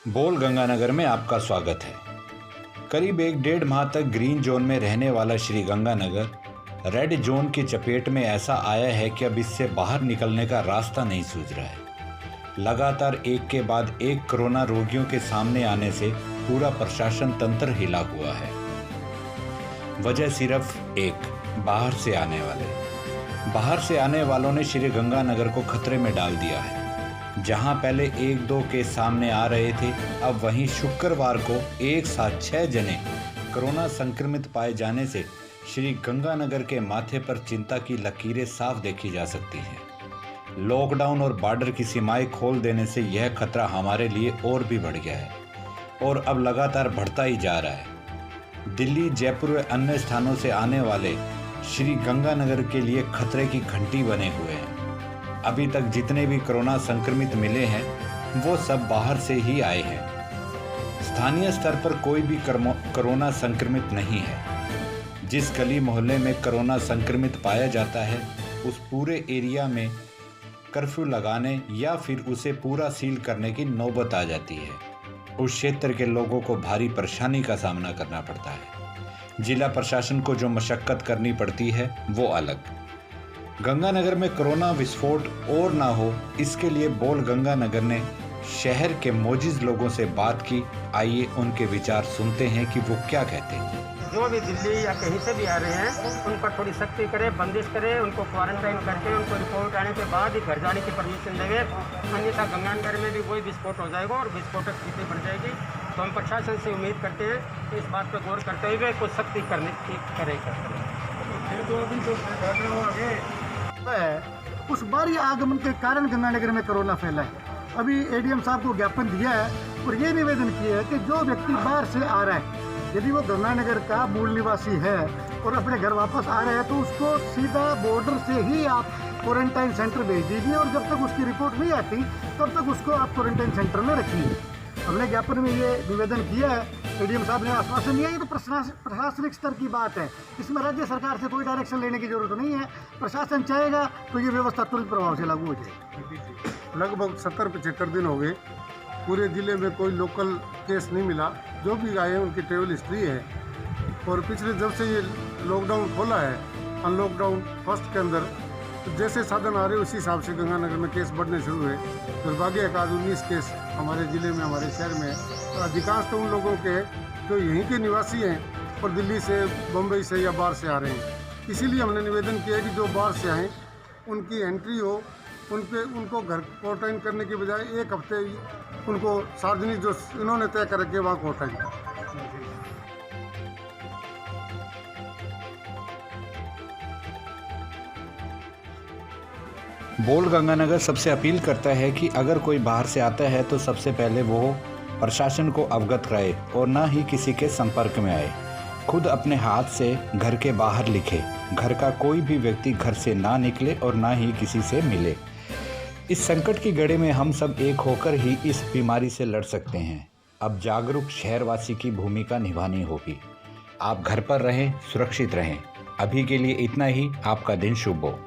बोल गंगानगर में आपका स्वागत है। करीब 1-1.5 माह तक ग्रीन जोन में रहने वाला श्री गंगानगर रेड जोन की चपेट में ऐसा आया है कि अब इससे बाहर निकलने का रास्ता नहीं सूझ रहा है। लगातार एक के बाद एक कोरोना रोगियों के सामने आने से पूरा प्रशासन तंत्र हिला हुआ है। वजह सिर्फ एक, बाहर से आने वालों ने श्री गंगानगर को खतरे में डाल दिया है। जहां पहले 1-2 केस सामने आ रहे थे, अब वहीं शुक्रवार को एक साथ 6 जने कोरोना संक्रमित पाए जाने से श्री गंगानगर के माथे पर चिंता की लकीरें साफ देखी जा सकती हैं। लॉकडाउन और बॉर्डर की सीमाएं खोल देने से यह खतरा हमारे लिए और भी बढ़ गया है और अब लगातार बढ़ता ही जा रहा है। दिल्ली, जयपुर व अन्य स्थानों से आने वाले श्री गंगानगर के लिए खतरे की घंटी बने हुए हैं। अभी तक जितने भी कोरोना संक्रमित मिले हैं वो सब बाहर से ही आए हैं। स्थानीय स्तर पर कोई भी कोरोना संक्रमित नहीं है। जिस गली मोहल्ले में कोरोना संक्रमित पाया जाता है उस पूरे एरिया में कर्फ्यू लगाने या फिर उसे पूरा सील करने की नौबत आ जाती है। उस क्षेत्र के लोगों को भारी परेशानी का सामना करना पड़ता है। जिला प्रशासन को जो मशक्कत करनी पड़ती है वो अलग। गंगानगर में कोरोना विस्फोट और ना हो, इसके लिए बोल गंगानगर ने शहर के मोजिज लोगों से बात की। आइए उनके विचार सुनते हैं कि वो क्या कहते हैं। जो भी दिल्ली या कहीं से भी आ रहे हैं उन पर थोड़ी सख्ती करें, बंदिश करें, उनको क्वारंटाइन करके उनको रिपोर्ट आने के बाद ही घर जाने की परमिशन देंगे। अन्यथा गंगानगर में भी वही विस्फोट हो जाएगा और विस्फोटक स्थिति बढ़ जाएगी। तो हम प्रशासन से उम्मीद करते हैं कि इस बात पर गौर करते हुए कुछ सख्ती करने की करेगा। उस बाहरी आगमन के कारण गंगानगर में कोरोना फैला है। अभी एडीएम साहब को ज्ञापन दिया है और ये निवेदन किया है कि जो व्यक्ति बाहर से आ रहा है, यदि वो गंगानगर का मूल निवासी है और अपने घर वापस आ रहे हैं तो उसको सीधा बॉर्डर से ही आप क्वारंटाइन सेंटर भेज दीजिए और जब तक उसकी रिपोर्ट नहीं आती तब तक उसको आप क्वारंटाइन सेंटर में रखिए। हमने ज्ञापन में ये निवेदन किया है। एडीएम साहब ने आश्वासन दिया। ये तो प्रशासनिक स्तर की बात है, इसमें राज्य सरकार से कोई डायरेक्शन लेने की जरूरत नहीं है। प्रशासन चाहेगा तो ये व्यवस्था तुरंत प्रभाव से लागू हो जाएगी। लगभग 70-75 दिन हो गए, पूरे ज़िले में कोई लोकल केस नहीं मिला। जो भी आए हैं उनकी ट्रेवल हिस्ट्री है और पिछले जब से ये लॉकडाउन खोला है, अनलॉकडाउन फर्स्ट के अंदर, तो जैसे साधन आ रहे उसी हिसाब से गंगानगर में केस बढ़ने शुरू हुए। दुर्भाग्य एक आज 19 केस हमारे ज़िले में, हमारे शहर में। तो अधिकांश तो उन लोगों के जो यहीं के निवासी हैं और दिल्ली से, बम्बई से या बाहर से आ रहे हैं। इसीलिए हमने निवेदन किया कि जो बाहर से आएँ उनकी एंट्री हो, उनको घर क्वारंटाइन करने के बजाय 1 हफ्ते उनको सार्वजनिक जो इन्होंने तय कर रखे वहाँ क्वारंटाइन करें। बोल गंगानगर सबसे अपील करता है कि अगर कोई बाहर से आता है तो सबसे पहले वो प्रशासन को अवगत कराए और ना ही किसी के संपर्क में आए। खुद अपने हाथ से घर के बाहर लिखे, घर का कोई भी व्यक्ति घर से ना निकले और ना ही किसी से मिले। इस संकट की घड़ी में हम सब एक होकर ही इस बीमारी से लड़ सकते हैं। अब जागरूक शहरवासी की भूमिका निभानी होगी। आप घर पर रहें, सुरक्षित रहें। अभी के लिए इतना ही। आपका दिन शुभ हो।